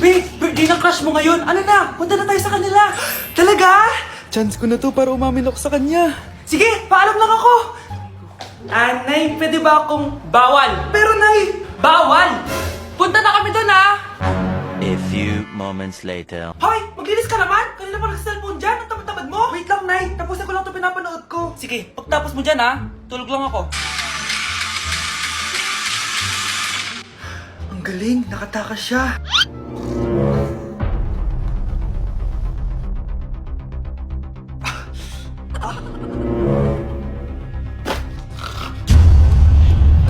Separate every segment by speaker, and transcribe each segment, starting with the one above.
Speaker 1: Babe, birthday ng crush mo ngayon. Ano na? Punta na tayo sa kanila. Talaga?
Speaker 2: Chance ko na to para umamin ako sa kanya.
Speaker 1: Sige, paalam lang ako. Nay, pwede ba akong bawal? Pero Nay, bawal! Punta na kami doon
Speaker 3: A few moments later.
Speaker 1: Hoy, maglinis ka naman! Kanina pa nag-cellphone dyan, ang tamad-tamad mo! Wait lang, Nay. Tapusin ko lang ito pinapanood ko. Sige, pagtapos mo dyan tulog lang ako.
Speaker 2: Ang galing, nakatakas siya.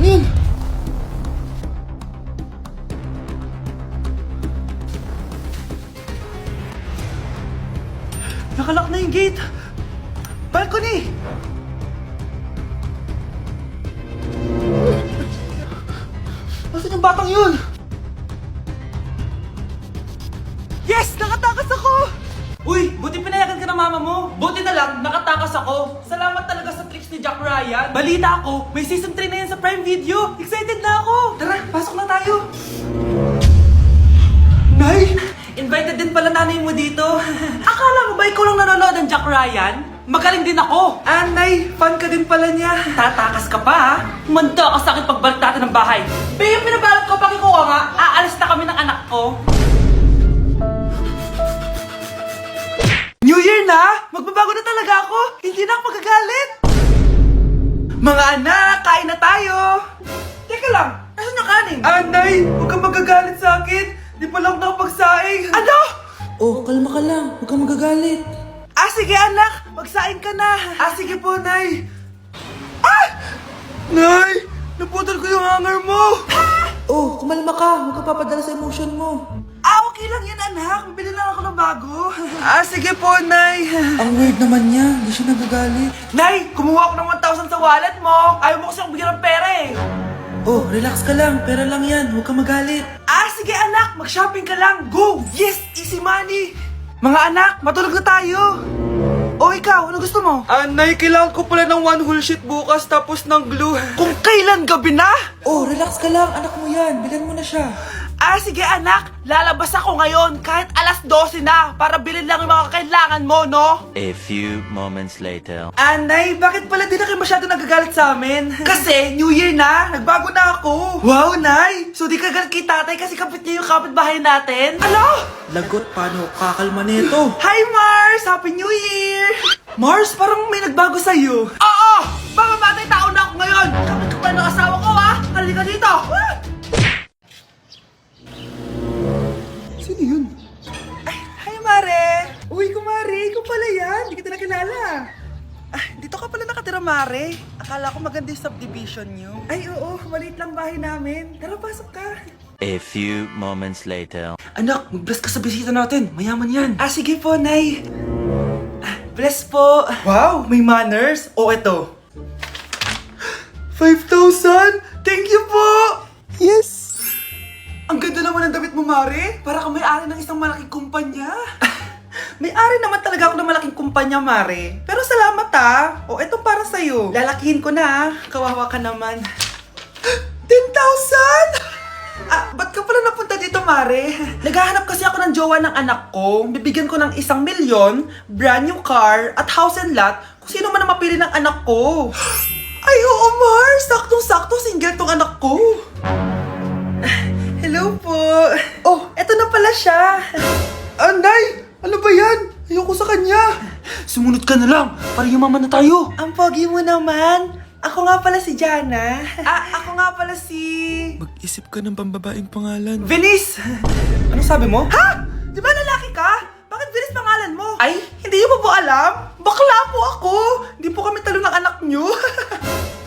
Speaker 2: Ano yun?
Speaker 1: Nakalak na yung gate. Balcony!
Speaker 2: Nasaan yung batang yun?
Speaker 1: Yes! Nakatakas ako! Uy, buti pinayagan ka ng mama mo. Buti na lang, nakatakas ako. Salamat talaga sa tricks ni Jack Ryan. Balita ako, may season 3 na yan sa Prime Video. Excited na ako. Tara, pasok na tayo. Nay! Invited din pala nanay mo dito. Akala mo ba ikaw lang nanonood ng Jack Ryan? Magaling din ako. Nay, fan ka din pala niya. Tatakas ka pa Manda ka sa akin pagbalik natin ng bahay. Babe, pinabalot ko pag ikaw nga. Aalis na kami ng anak ko. New Year na! Magbabago na talaga ako! Hindi na ako magagalit! Mga anak, kain na tayo! Teka lang, nasan yung kanin? Nay, huwag kang magagalit sa akin! Di pa lang nakapagsaing! Ano?
Speaker 2: Oh, kalma ka lang. Huwag kang magagalit.
Speaker 1: Sige anak, magsaing ka na! Sige po, Nay!
Speaker 2: Nay! Naputol ko yung hanger mo!
Speaker 1: Oh, kumalma ka! Huwag ka papadala sa emotion mo! Okay lang yan, anak! Bili lang ako ng bago! Sige po, Nay!
Speaker 2: Ang weird naman niya. Hindi siya nagagalit.
Speaker 1: Nay, kumuha ako ng 1,000 sa wallet mo! Ayaw mo kasi akong bigyan ng pera eh!
Speaker 2: Oh, relax ka lang. Pera lang yan. Huwag kang magalit.
Speaker 1: Sige anak, mag-shopping ka lang! Go! Yes! Easy money! Mga anak, matulog na tayo! Ikaw, ano gusto mo?
Speaker 2: Nay, kailangan ko pala ng one whole sheet bukas tapos ng glue.
Speaker 1: Kung kailan gabi na?
Speaker 2: Oh, relax ka lang. Anak mo yan. Bilan mo na siya.
Speaker 1: Sige anak, lalabas ako ngayon kahit alas 12 na para bilhin lang yung mga kailangan mo, no?
Speaker 3: A few moments later.
Speaker 1: Nay, bakit pala di na kayo masyado nagagalit sa amin? Kasi, New Year na, nagbago na ako. Wow, Nay! So di ka galit kay tatay kasi kapit niya yung kapitbahay natin? Ano?
Speaker 2: Lagot, paano kakalma nito?
Speaker 1: Hi, Mars! Happy New Year! Mars, parang may nagbago sa'yo. Oo! Mamamatay tao na ako ngayon! Kapit ka pa ng asawa ko, Halika dito!
Speaker 2: Sino yun?
Speaker 1: Hi, Mare! Uy, kumare, ikaw pala yan. Hindi kita nakilala. Dito ka pala nakatira, Mare. Akala ko maganda yung subdivision nyo. Ay, oo. Maliit lang bahay namin. Tara, pasok ka.
Speaker 3: A few moments later.
Speaker 1: Anak, mag-bless ka sa bisita natin. Mayaman yan. Sige po, Nay. Bless po. Wow, may manners. Eto. 5,000! Thank you po!
Speaker 2: Yes!
Speaker 1: Ang ganda naman ng damit mo, Mare. Para kang may-ari ng isang malaking kumpanya. May-ari naman talaga ako ng malaking kumpanya, Mare. Pero salamat, eto para sa'yo. Lalakihin ko na, Kawawa ka naman. 10,000! Ba't ka pala napunta dito, Mare? Naghahanap kasi ako ng jowa ng anak ko. Bibigyan ko ng 1,000,000, brand new car, at house and lot kung sino man ang mapili ng anak ko. Ay, oo, Mar! Saktong-sakto, single tong anak ko. Hello po. Eto na pala siya.
Speaker 2: Nay! Ano ba yan? Ayoko sa kanya.
Speaker 1: Sumunod ka na lang, para yumaman na tayo. Ang pogi mo naman. Ako nga pala si Jana. Ako nga pala si...
Speaker 2: Mag-isip ka ng pambabaeng pangalan.
Speaker 1: Venice! Ano sabi mo? Di ba lalaki ka? Bakit Venice pangalan mo? Ay, hindi mo po alam? Bakla po ako! Hindi po kami talo ng anak nyo.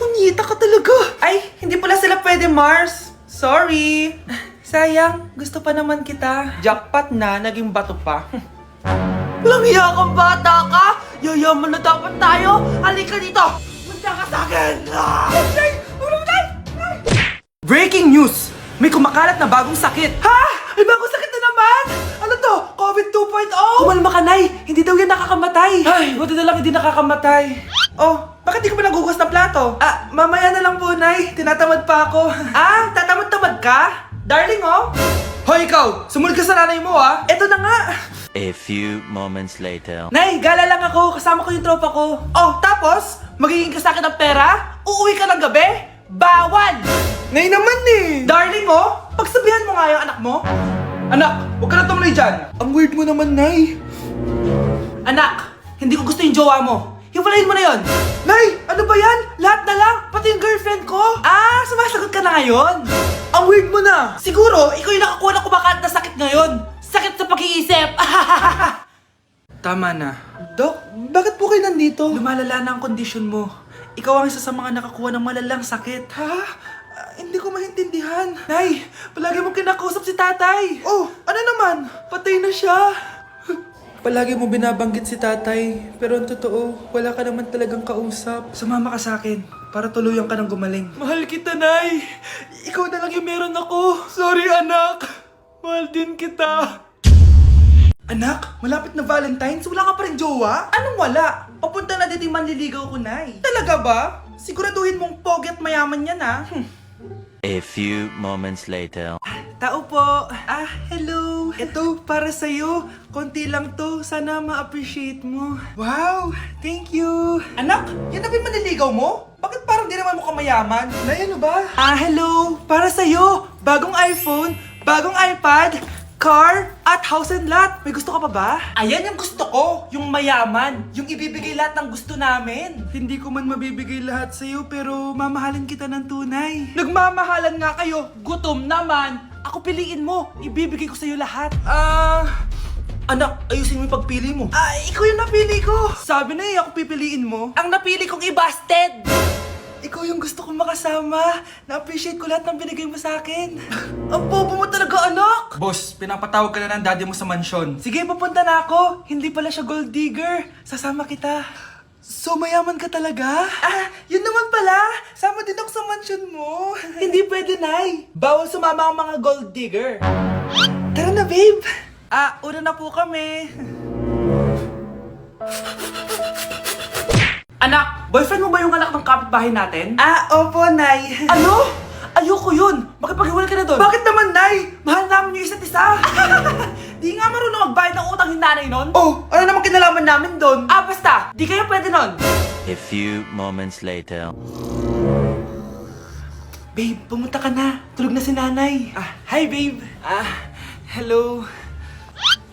Speaker 1: Punyita ka talaga. Ay, hindi pala sila pwede, Mars. Sorry. Sayang, gusto pa naman kita. Jackpot na, naging bato pa. Walang hiya kang bata ka! Yayaman na dapat tayo! Halika dito! Punta ka sa akin! Breaking news! May kumakalat na bagong sakit! May bagong sakit na naman! Ano to? COVID 2.0? Kumalma ka, Nay! Hindi daw yan nakakamatay! Ay, buti na lang hindi nakakamatay. Bakit di ka pa nagugas ng plato? Mamaya na lang po, Nay. Tinatamad pa ako. Tatamad-tamad ka? Darling, Hoy ikaw, sumunod ka sa nanay mo ah. Eto na nga.
Speaker 3: A few moments later.
Speaker 1: Nay, gala lang ako. Kasama ko yung tropa ko. Oh, tapos? Magiging ka sa akin ng pera? Uuwi ka ng gabi? Bawal!
Speaker 2: Nay naman eh!
Speaker 1: Darling oh, pagsabihan mo nga yung anak mo. Anak, huwag ka na tumuloy dyan.
Speaker 2: Ang weird mo naman, Nay.
Speaker 1: Anak, hindi ko gusto yung jowa mo. Hiwalayin mo na yon. Nay, ano ba yan? Lahat na lang, pati yung girlfriend ko. Ah, sumasagot ka na ngayon.
Speaker 2: Ang weird mo na!
Speaker 1: Siguro, ikaw yung nakakuha ng kumakain na sakit ngayon. Sakit sa pag-iisip. Tama na.
Speaker 2: Dok, bakit po kayo nandito?
Speaker 1: Lumalala na ang kondisyon mo. Ikaw ang isa sa mga nakakuha ng malalang sakit.
Speaker 2: Ha? Hindi ko maintindihan.
Speaker 1: Nay, palagi mo kinakausap si tatay.
Speaker 2: Oh, ano naman? Patay na siya. Palagi mo binabanggit si tatay, pero ang totoo, wala ka naman talagang kausap.
Speaker 1: Sumama ka sa akin para tuluyan ka ng gumaling.
Speaker 2: Mahal kita, Nay. Ikaw na lang yung meron ako. Sorry, anak. Mahal din kita.
Speaker 1: Anak, malapit na Valentine's, wala ka pa rin jowa? Anong wala? Papunta na dito yung manliligaw ko, Nay. Talaga ba? Siguraduhin mong pogi at mayaman yan, ha?
Speaker 3: A few moments later.
Speaker 1: Tao po. Ah, hello. Ito, para sa'yo. Konti lang to. Sana ma-appreciate mo. Wow, thank you. Anak, yan na ba yung manliligaw mo? Bakit parang di naman mo kamayaman?
Speaker 2: Nay, ano ba?
Speaker 1: Ah, hello. Para sa'yo. Bagong iPhone, bagong iPad, car, at house and lot. May gusto ka pa ba? Ayan yung gusto ko. Yung mayaman. Yung ibibigay lahat ng gusto namin.
Speaker 2: Hindi ko man mabibigay lahat sa'yo, pero mamahalin kita ng tunay.
Speaker 1: Nagmamahalan nga kayo. Gutom naman. Ako piliin mo. Ibibigay ko sa'yo lahat. Anak, ayusin mo yung pagpili mo. Ikaw yung napili ko. Sabi na ako pipiliin mo. Ang napili kong i-busted. Ikaw yung gusto kong makasama. Na-appreciate ko lahat ng binigay mo sa akin. Ang bobo mo talaga, anak. Boss, pinapatawag ka na ng daddy mo sa mansyon. Sige, papunta na ako. Hindi pala siya gold digger. Sasama kita. So, mayaman ka talaga? Yun naman pala. Sama din ako sa mansyon mo. Hindi pwede, Nay. Bawal sumama ang mga gold digger. Tara na, babe. Una na po kami. Anak, boyfriend mo ba yung anak ng kapitbahay natin?
Speaker 2: Opo, Nay.
Speaker 1: Ano? Ayoko yun. Makipaghiwalay ka na doon.
Speaker 2: Bakit naman, Nay?
Speaker 1: Mahal namin yung isa't isa. Di nga marunong magbayad ng utang yung nanay nun.
Speaker 2: Oh, ano naman kinalaman namin doon?
Speaker 1: Basta. Di kayo pwede nun.
Speaker 3: A few moments later.
Speaker 1: Babe, pumunta ka na. Tulog na si nanay. Hi, babe. Hello.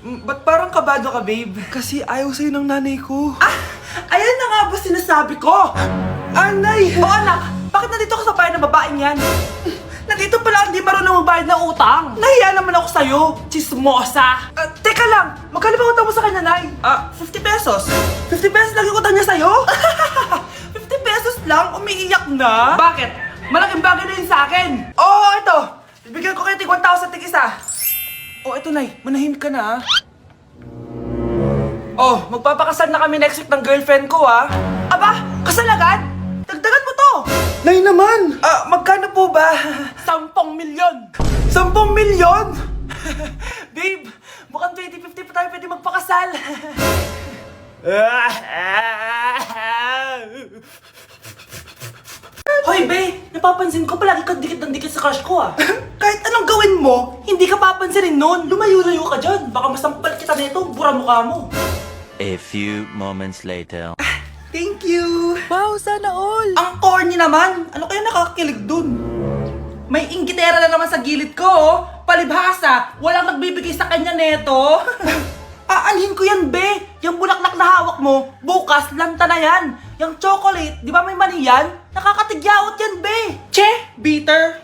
Speaker 1: Ba't parang kabado ka, babe?
Speaker 2: Kasi ayaw sa'yo ng nanay ko.
Speaker 1: Ayan na nga ba sinasabi ko?
Speaker 2: Nay!
Speaker 1: O anak, bakit nandito ka sa bahay ng babaeng yan? Nandito pala hindi marunong magbayad ng utang. Nahiya naman ako sa'yo, chismosa. Teka lang, magkano ba utang mo sa kanya, Nay? 50 pesos. 50 pesos lang yung utang niya sa'yo? 50 pesos lang? Umiiyak na? Bakit? Malaking bagay na yun sa akin. Oo, ito. Bibigyan ko kayo tig 1,000 tig isa. Ito, Nay. Manahimik ka na, magpapakasal na kami next week ng girlfriend ko, Aba, kasal agad? Dagdagan mo to!
Speaker 2: Nay naman!
Speaker 1: Magkano po ba? 10 milyon! 10 milyon? Babe, mukhang 2050 pa tayo pwede magpakasal. Hoy, be! Napapansin ko palagi ka dikit ng dikit sa crush ko, Kahit anong gawin mo, hindi ka papansinin nun. Lumayo-layo ka dyan. Baka masampal kita nito, bura mukha mo.
Speaker 3: A few moments later.
Speaker 1: Thank you!
Speaker 2: Wow, sana all!
Speaker 1: Ang corny naman! Ano kaya nakakakilig dun? May inggitera na naman sa gilid ko, Palibhasa, walang nagbibigay sa kanya neto. Aanhin ko yan, be! Yung bulaklak na hawak mo, bukas, lanta na yan! Yung chocolate, di ba may mani yan? Nakakatigyawat yan, be! Che! Bitter!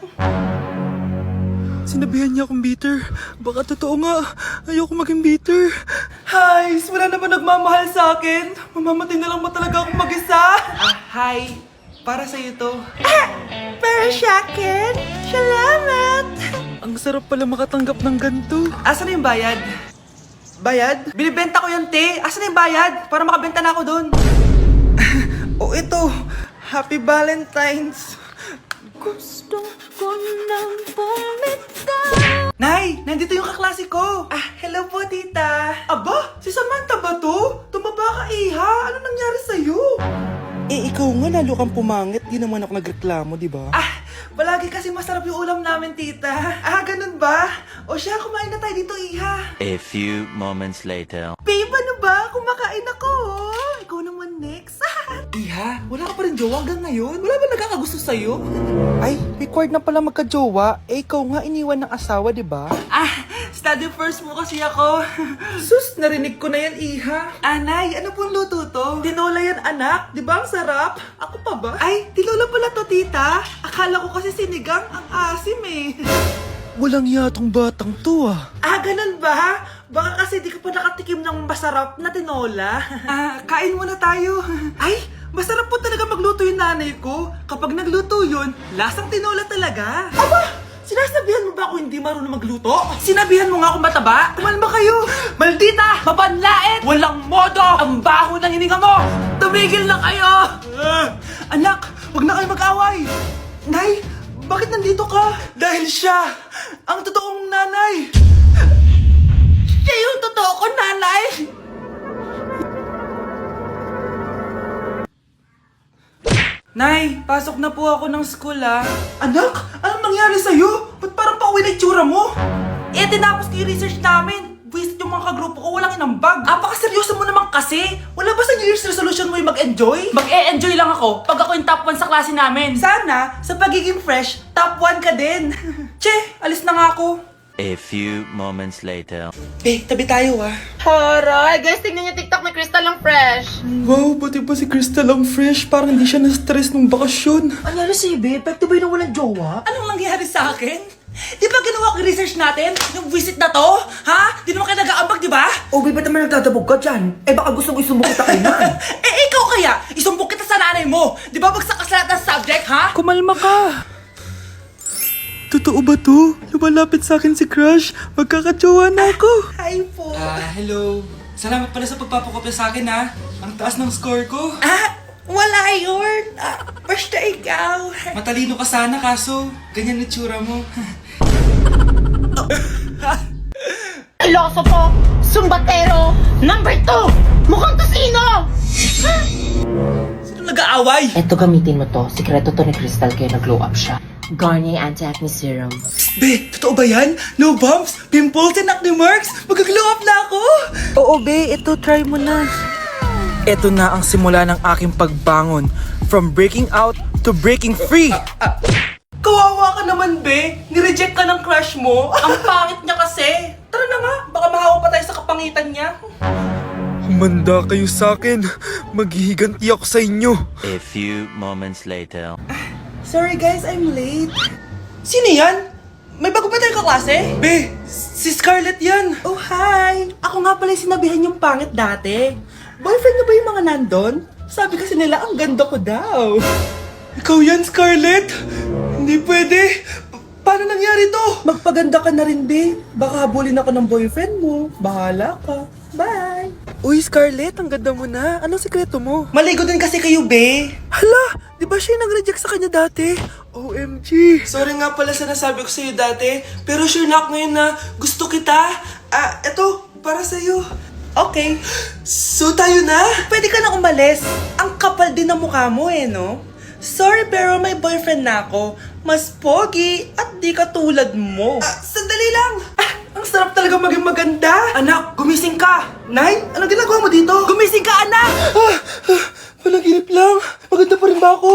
Speaker 2: Sinabihan niya akong bitter. Baka totoo nga. Ayoko maging bitter.
Speaker 1: Hi! Wala naman nagmamahal sa akin. Mamamatay na lang ba talaga akong mag-isa? Hi! Para sa'yo to. Para sa akin? Salamat!
Speaker 2: Ang sarap pala makatanggap ng ganito.
Speaker 1: Asan na yung bayad?
Speaker 2: Bayad?
Speaker 1: Binibenta ko yung te. Asan na yung bayad? Para makabenta na ako doon.
Speaker 2: Ito. Happy Valentine's.
Speaker 4: Gusto ko nang bumitaw.
Speaker 1: Nay, nandito yung kaklase ko. Hello po, tita. Aba, si Samantha ba to? Tumaba ka, iha. Ano nangyari sa'yo?
Speaker 2: Ikaw nga lalo kang pumangit. Di naman ako nagreklamo, di ba?
Speaker 1: Palagi kasi masarap yung ulam namin, tita. Ganun ba? O siya, kumain na tayo dito, Iha.
Speaker 3: A few moments later.
Speaker 1: Babe, ano ba? Kumakain ako. Ikaw naman next. Iha, wala ka pa rin jowa hanggang ngayon? Wala ba nagkakagusto sa'yo?
Speaker 2: Ay, required na pala magka-jowa. Eh, ikaw nga iniwan ng asawa, di ba?
Speaker 1: Study first mo kasi ako.
Speaker 2: Sus, narinig ko na yan, Iha.
Speaker 1: Anay, ano pong luto to? Tinola yan, anak. Di ba ang sarap? Ako pa ba? Ay, tinola pala to, tita. Akala ko kasi sinigang ang asim eh.
Speaker 2: Walang yatong batang to ah.
Speaker 1: Ganun ba? Baka kasi di ka pa nakatikim ng masarap na tinola. Kain muna tayo. Ay, masarap po talaga magluto yung nanay ko. Kapag nagluto yun, lasang tinola talaga. Aba! Sinasabihan mo ba ako hindi marunong magluto? Sinabihan mo nga ako mataba? Kumalma kayo! Maldita! Mapanlait! Walang modo! Ang baho ng hininga mo! Tumigil na kayo! Anak, wag na kayo mag-away! Nay, bakit nandito ka? Dahil siya, ang totoong nanay! Siya yung totoo ko, nanay! Nay, pasok na po ako ng school Anak, anong nangyari sa'yo? Ba't parang pauwi na itsura mo? Tinapos ko yung research namin. Visit yung mga kagrupo ko, walang inambag. Seryoso mo naman kasi. Wala ba sa New Year's resolution mo yung mag-enjoy? Mag-e-enjoy lang ako pag ako yung top 1 sa klase namin. Sana, sa pagiging fresh, top 1 ka din. Che, alis na nga ako.
Speaker 3: A few moments later.
Speaker 1: Tabi tayo
Speaker 4: Horay! Guys, tingnan niyo TikTok ni Crystal ang fresh.
Speaker 2: Wow, pati ba si Crystal ang fresh? Parang hindi siya na-stress nung bakasyon.
Speaker 1: Anyari si Ibe? Pwede ba yung walang jowa? Anong nangyari sa akin? Di ba ginawa ko yung research natin? Yung visit na to? Ha? Di naman kayo nag-aambag, di ba?
Speaker 5: Ba't naman nagtatabog ka dyan? Baka gusto mo isumbok kita kay nan.
Speaker 1: Ikaw kaya? Isumbok kita sa nanay mo. Di ba bagsak ka sa lahat ng subject, ha?
Speaker 2: Kumalma ka. Totoo ba to? Lumalapit sa akin si Crush. Magkakajowa na ako.
Speaker 1: Hi po.
Speaker 2: Hello. Salamat pala sa pagpapakopya sa akin ha. Ang taas ng score ko.
Speaker 1: Wala yun. Basta ikaw.
Speaker 2: Matalino ka sana kaso ganyan na tsura mo.
Speaker 4: Iloso Sumbatero, number 2! Mukhang tosino!
Speaker 1: Sino nag-aaway?
Speaker 6: Eto, gamitin mo to. Sikreto to ni Crystal kaya nag-glow up siya. Garnier Anti-Acne Serum.
Speaker 1: Be, totoo ba yan? No bumps, pimples, and acne marks? Mag-glow up na ako!
Speaker 2: Oo be, ito try mo na. Ito na ang simula ng aking pagbangon. From breaking out to breaking free.
Speaker 1: Kawawa ka naman, Be. Nireject ka ng crush mo. Ang pangit niya kasi. Tara na nga, baka mahawa pa tayo sa kapangitan niya.
Speaker 2: Humanda kayo sa akin. Maghihiganti ako sa inyo.
Speaker 3: A few moments later.
Speaker 1: Sorry guys, I'm late. Sino yan? May bago ba tayong kaklase? Be, si Scarlett yan. Oh, hi. Ako nga pala yung sinabihan yung pangit dati. Boyfriend niyo ba yung mga nandun? Sabi kasi nila, ang ganda ko daw. Ikaw yan, Scarlett? Hindi pwede. Paano nangyari to? Magpaganda ka na rin, Be. Baka habulin ako ng boyfriend mo. Bahala ka. Bye.
Speaker 2: Uy, Scarlett, ang ganda mo na. Anong sikreto mo?
Speaker 1: Maligo din kasi kayo, Be.
Speaker 2: Hala, di ba siya yung nag-reject sa kanya dati? OMG.
Speaker 1: Sorry nga pala sa nasabi ko sa'yo dati, pero sure na ako ngayon na gusto kita. Eto, para sa'yo. Okay. So tayo na? Pwede ka na umalis. Ang kapal din ng mukha mo no? Sorry pero may boyfriend na ako. Mas pogi at di katulad mo. Sandali lang. Ang sarap talaga maging maganda. Anak, gumising ka. Nay, ano ginagawa mo dito? Gumising ka, anak!
Speaker 2: Panaginip lang. Maganda pa rin ba ako?